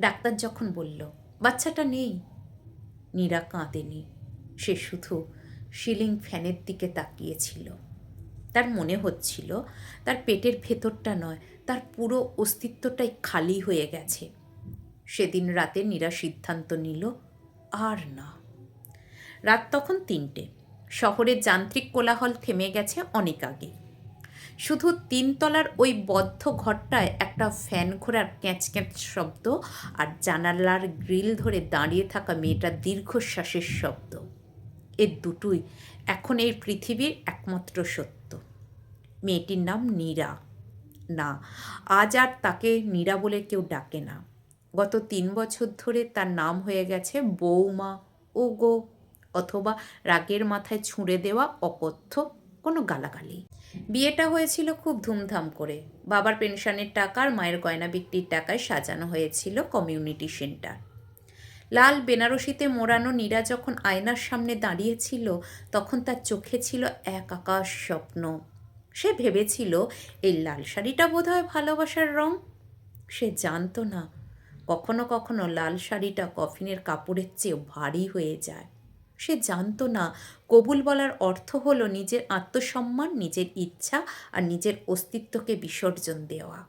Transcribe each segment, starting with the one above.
Doctor যখন বলল বাচ্চাটা নেই, নীরা কাঁদেনি। সে শুধু সিলিং ফ্যানের দিকে তাকিয়েছিল। তার মনে হচ্ছিল তার পেটের ভেতরটা নয়, তার পুরো অস্তিত্বটাই খালি হয়ে গেছে। সেদিন রাতে নীরা সিদ্ধান্ত নিল আর না। রাত তখন 3টে। শহরের যান্ত্রিক কোলাহল থেমে গেছে অনেক আগে। শুধু 3তলার ওই বদ্ধ ঘরটায় একটা ফ্যান ঘোরার ক্যাঁচ ক্যাঁচ শব্দ আর জানালার গ্রিল ধরে দাঁড়িয়ে থাকা মেয়েটার দীর্ঘশ্বাসের শব্দ। এর দুটোই এখন এই পৃথিবীর একমাত্র সত্য। মেয়েটির নাম নীরা। না, আজ আর তাকে নীরা বলে কেউ ডাকে না। গত 3 বছর ধরে তার নাম হয়ে গেছে বৌমা, ওগো, অথবা রাগের মাথায় ছুঁড়ে দেওয়া অকথ্য কোনো গালাগালি। বিয়েটা হয়েছিল খুব ধুমধাম করে। বাবার পেনশনের টাকা আর মায়ের গয়না বিক্রির টাকায় সাজানো হয়েছিল কমিউনিটি সেন্টার। লাল বেনারসিতে মোড়ানো নীরা যখন আয়নার সামনে দাঁড়িয়েছিল তখন তার চোখে ছিল এক আকাশ স্বপ্ন। সে ভেবেছিল এই লাল শাড়িটা বোধহয় ভালোবাসার রং। সে জানতো না কখনো কখনো লাল শাড়িটা কফিনের কাপড়ের চেয়েও ভারী হয়ে যায়। সে জানতো না কবুল বলার অর্থ হলো নিজের আত্মসম্মান, নিজের ইচ্ছা আর নিজের অস্তিত্বকে বিসর্জন দেওয়া।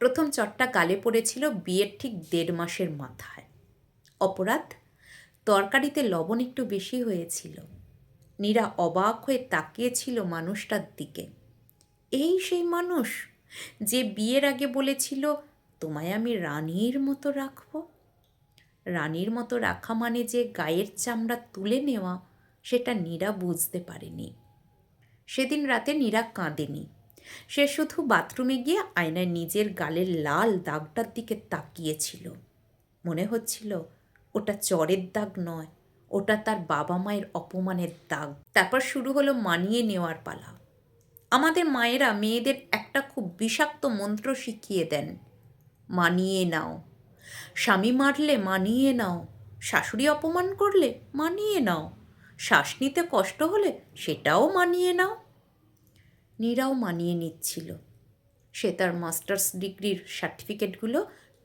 প্রথম চটটা গালে পড়েছিল বিয়ের ঠিক 1.5 মাসের মাথায়। অপরাধ? তরকারিতে লবণ একটু বেশি হয়েছিল। নীরা অবাক হয়ে তাকিয়েছিল মানুষটার দিকে। এই সেই মানুষ যে বিয়ের আগে বলেছিল, তোমায় আমি রানীর মতো রাখবো। রানীর মতো রাখা মানে যে গায়ের চামড়া তুলে নেওয়া, সেটা নীরা বুঝতে পারেনি। সেদিন রাতে নীরা কাঁদেনি। সে শুধু বাথরুমে গিয়ে আয়নায় নিজের গালের লাল দাগটার দিকে তাকিয়েছিল। মনে হচ্ছিল ওটা চরের দাগ নয়, ওটা তার বাবা মায়ের অপমানের দাগ। তারপর শুরু হলো মানিয়ে নেওয়ার পালা। আমাদের মায়েরা মেয়েদের একটা খুব বিষাক্ত মন্ত্র শিখিয়ে দেন, মানিয়ে নাও। স্বামী মারলে মানিয়ে নাও, শাশুড়ি অপমান করলে মানিয়ে নাও, শ্বাস নিতে কষ্ট হলে সেটাও মানিয়ে নাও। নীরাও মানিয়ে নিচ্ছিল। সে তার মাস্টার্স ডিগ্রির সার্টিফিকেটগুলো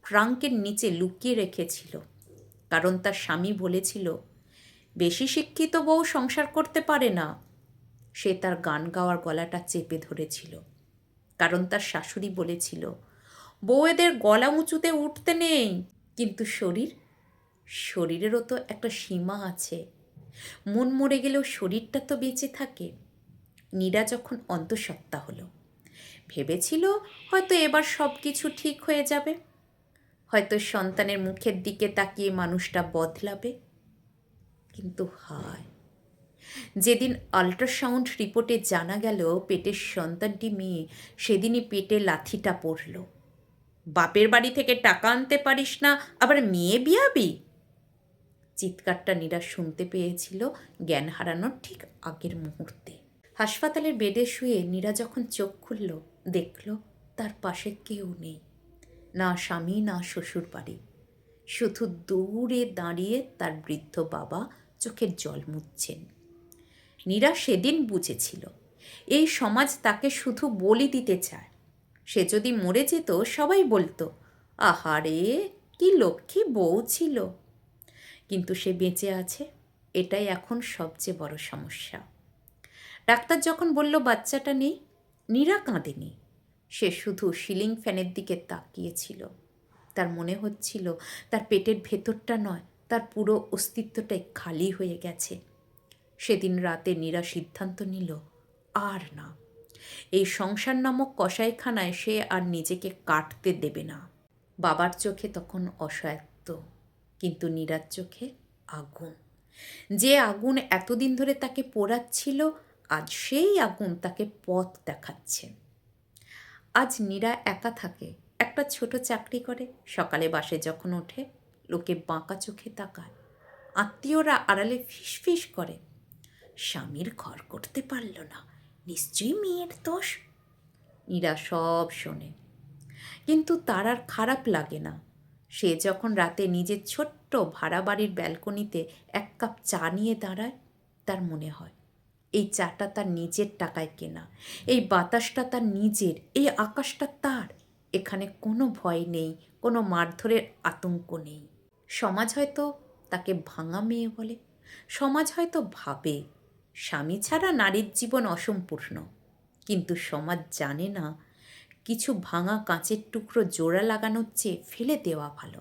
ট্রাঙ্কের নিচে লুকিয়ে রেখেছিল, কারণ তার স্বামী বলেছিল বেশি শিক্ষিত বউ সংসার করতে পারে না। সে তার গান গাওয়ার গলাটা চেপে ধরেছিল, কারণ তার শাশুড়ি বলেছিল বউয়েদের গলা উঁচুতে উঠতে নেই। কিন্তু শরীরেরও তো একটা সীমা আছে। মন মরে গেলেও শরীরটা তো বেঁচে থাকে। নীরা যখন অন্তঃসত্ত্বা হলো, ভেবেছিল হয়তো এবার সব কিছু ঠিক হয়ে যাবে, হয়তো সন্তানের মুখের দিকে তাকিয়ে মানুষটা বদলাবে। কিন্তু হায়, যেদিন আল্ট্রাসাউন্ড রিপোর্টে জানা গেল পেটের সন্তানটি মেয়ে, সেদিনই পেটে লাথিটা পড়ল। বাপের বাড়ি থেকে টাকা আনতে পারিস না, আবার মেয়ে বিয়াবি? চিৎকারটা নীরা শুনতে পেয়েছিল জ্ঞান হারানোর ঠিক আগের মুহূর্তে। হাসপাতালের বেডে শুয়ে নীরা যখন চোখ খুলল, দেখল তার পাশে কেউ নেই। না স্বামী, না শ্বশুর বাড়ি। শুধু দূরে দাঁড়িয়ে তার বৃদ্ধ বাবা চোখের জল মুছছেন। নীরা সেদিন বুঝেছিল এই সমাজ তাকে শুধু বলি দিতে চায়। সে যদি মরে যেত সবাই বলতো, আহারে কি লক্ষ্মী বউ ছিল। কিন্তু সে বেঁচে আছে, এটাই এখন সবচেয়ে বড় সমস্যা। ডাক্তার যখন বলল বাচ্চাটা নেই, নীরা কাঁদেনি। সে শুধু সিলিং ফ্যানের দিকে তাকিয়েছিল। তার মনে হচ্ছিল তার পেটের ভেতরটা নয়, তার পুরো অস্তিত্বটাই খালি হয়ে গেছে। সেদিন রাতে নীরা সিদ্ধান্ত নিল আর না। এই সংসার নামক কসাইখানায় সে আর নিজেকে কাটতে দেবে না। বাবার চোখে তখন অসহায়ত্ব, কিন্তু নীরার চোখে আগুন। যে আগুন এতদিন ধরে তাকে পোড়াচ্ছিল, আজ সেই আগুন তাকে পথ দেখাচ্ছে। আজ নীরা একা থাকে, একটা ছোট চাকরি করে। সকালে বাসে যখন ওঠে, লোকে বাঁকা চোখে তাকায়, আত্মীয়রা আড়ালে ফিস ফিস করে, স্বামীর ঘর করতে পারল না, নিশ্চয়ই মেয়ের দোষ। নীরা সব শোনে, কিন্তু তার আর খারাপ লাগে না। সে যখন রাতে নিজের ছোট্ট ভাড়া বাড়ির ব্যালকনিতে 1 কাপ চা নিয়ে দাঁড়ায়, তার মনে হয় এই চাটা তার নিজের টাকায় কেনা, এই বাতাসটা তার নিজের, এই আকাশটা তার। এখানে কোনো ভয় নেই, কোনো মারধরের আতঙ্ক নেই। সমাজ হয়তো তাকে ভাঙা মেয়ে বলে, সমাজ হয়তো ভাবে স্বামী ছাড়া নারীর জীবন অসম্পূর্ণ, কিন্তু সমাজ জানে না কিছু ভাঙা কাঁচের টুকরো জোড়া লাগানোর চেয়ে ফেলে দেওয়া ভালো,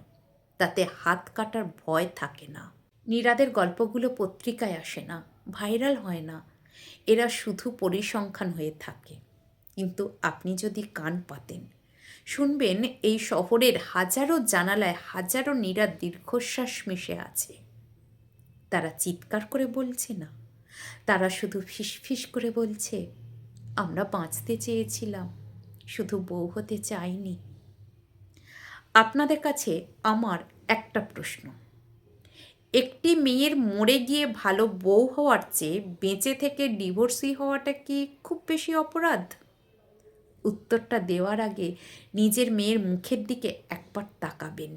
তাতে হাত কাটার ভয় থাকে না। নীরাদের গল্পগুলো পত্রিকায় আসে না, ভাইরাল হয় না, এরা শুধু পরিসংখ্যান হয়ে থাকে। কিন্তু আপনি যদি কান পাতেন, শুনবেন এই শহরের হাজারো জানালায় হাজারো নীরা দীর্ঘশ্বাস মিশে আছে। তারা চিৎকার করে বলছে না, তারা শুধু ফিসফিস করে বলছে, আমরা বাঁচতে চেয়েছিলাম, শুধু বউ হতে চাইনি। আপনাদের কাছে আমার একটা প্রশ্ন, একটি মেয়ের মরে গিয়ে ভালো বউ হওয়ার চেয়ে বেঁচে থেকে ডিভোর্সি হওয়াটা কি খুব বেশি অপরাধ? উত্তরটা দেওয়ার আগে নিজের মেয়ের মুখের দিকে একবার তাকাবেন।